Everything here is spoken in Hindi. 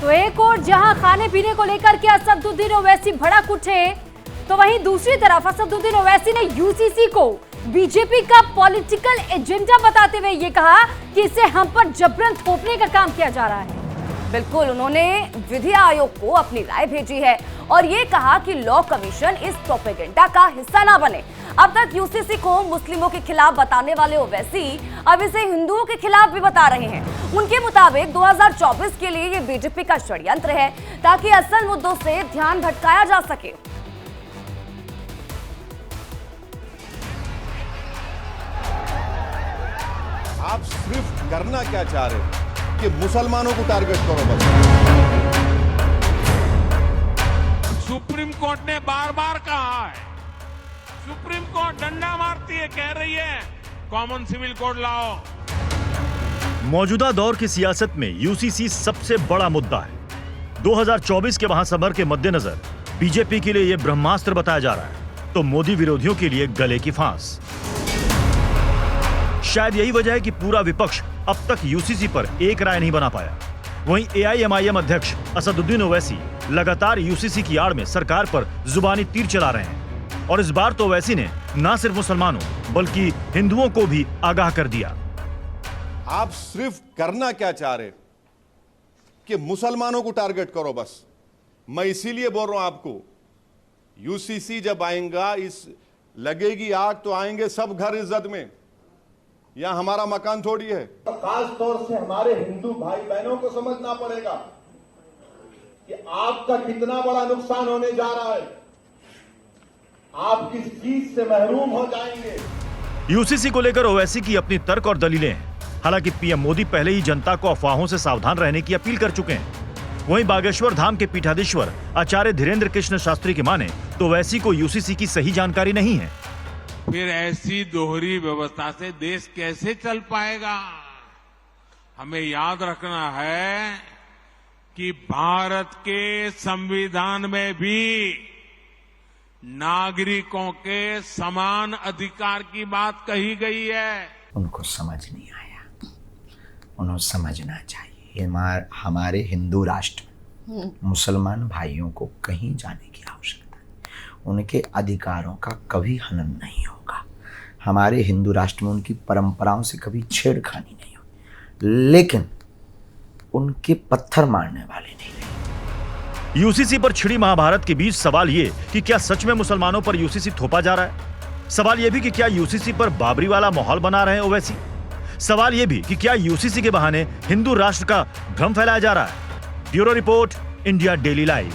तो एक और जहां खाने पीने को लेकर के असदुद्दीन ओवैसी भड़क उठे, तो वहीं दूसरी तरफ असदुद्दीन ओवैसी ने यूसीसी को बीजेपी का पॉलिटिकल एजेंडा बताते हुए ये कहा कि इसे हम पर जबरन थोपने का काम किया जा रहा है। बिल्कुल, उन्होंने विधि आयोग को अपनी राय भेजी है और ये कहा कि लॉ कमीशन इस प्रोपेगेंडा का हिस्सा ना बने। अब तक यूसीसी को मुस्लिमों के खिलाफ बताने वाले ओवैसी अब इसे हिंदुओं के खिलाफ भी बता रहे हैं। उनके मुताबिक 2024 के लिए ये बीजेपी का षड्यंत्र है ताकि असल मुद्दों से ध्यान भटकाया जा सके। आप सिर्फ करना क्या चाह रहे हो कि मुसलमानों को टारगेट करो बस। सुप्रीम कोर्ट ने बार बार कहा है, सुप्रीम कोर्ट डंडा मारती है, कह रही है कॉमन सिविल कोड लाओ। मौजूदा दौर की सियासत में यूसीसी सबसे बड़ा मुद्दा है। 2024 के महासमर के मद्देनजर बीजेपी के लिए यह ब्रह्मास्त्र बताया जा रहा है, तो मोदी विरोधियों के लिए गले की फांस। शायद यही वजह है कि पूरा विपक्ष अब तक यूसीसी पर एक राय नहीं बना पाया। वहीं एआईएमआईएम अध्यक्ष असदुद्दीन ओवैसी लगातार यूसीसी की आड़ में सरकार पर जुबानी तीर चला रहे हैं और इस बार तो ओवैसी ने न सिर्फ मुसलमानों बल्कि हिंदुओं को भी आगाह कर दिया। आप सिर्फ करना क्या चाह रहे कि मुसलमानों को टारगेट करो बस। मैं इसीलिए बोल रहा हूं आपको, यूसीसी जब आएगा, इस लगेगी आग तो आएंगे सब घर इज्जत में। यहां हमारा मकान थोड़ी है। खास तौर से हमारे हिंदू भाई बहनों को समझना पड़ेगा कि आपका कितना बड़ा नुकसान होने जा रहा है। आप किस चीज से महरूम हो जाएंगे। यूसीसी को लेकर ओवैसी की अपनी तर्क और दलीलें हैं। हालांकि पीएम मोदी पहले ही जनता को अफवाहों से सावधान रहने की अपील कर चुके हैं। वहीं बागेश्वर धाम के पीठाधीश्वर आचार्य धीरेन्द्र कृष्ण शास्त्री की माने तो ओवैसी को यूसीसी की सही जानकारी नहीं है। फिर ऐसी दोहरी व्यवस्था से देश कैसे चल पाएगा। हमें याद रखना है कि भारत के संविधान में भी नागरिकों के समान अधिकार की बात कही गई है। उनको समझ नहीं आया, उन्हें समझना चाहिए। हमारे हिंदू राष्ट्र में मुसलमान भाइयों को कहीं जाने की आवश्यकता, उनके अधिकारों का कभी हनन नहीं होगा। हमारे हिंदू राष्ट्र में उनकी परंपराओं से कभी छेड़खानी नहीं होगी, लेकिन उनके पत्थर मारने वाले नहीं। यूसीसी पर छिड़ी महाभारत के बीच सवाल ये कि क्या सच में मुसलमानों पर यूसीसी थोपा जा रहा है। सवाल ये भी कि क्या यूसीसी पर बाबरी वाला माहौल बना रहे हैं ओवैसी। सवाल ये भी कि क्या यूसीसी के बहाने हिंदू राष्ट्र का भ्रम फैलाया जा रहा है। Bureau report, India daily live.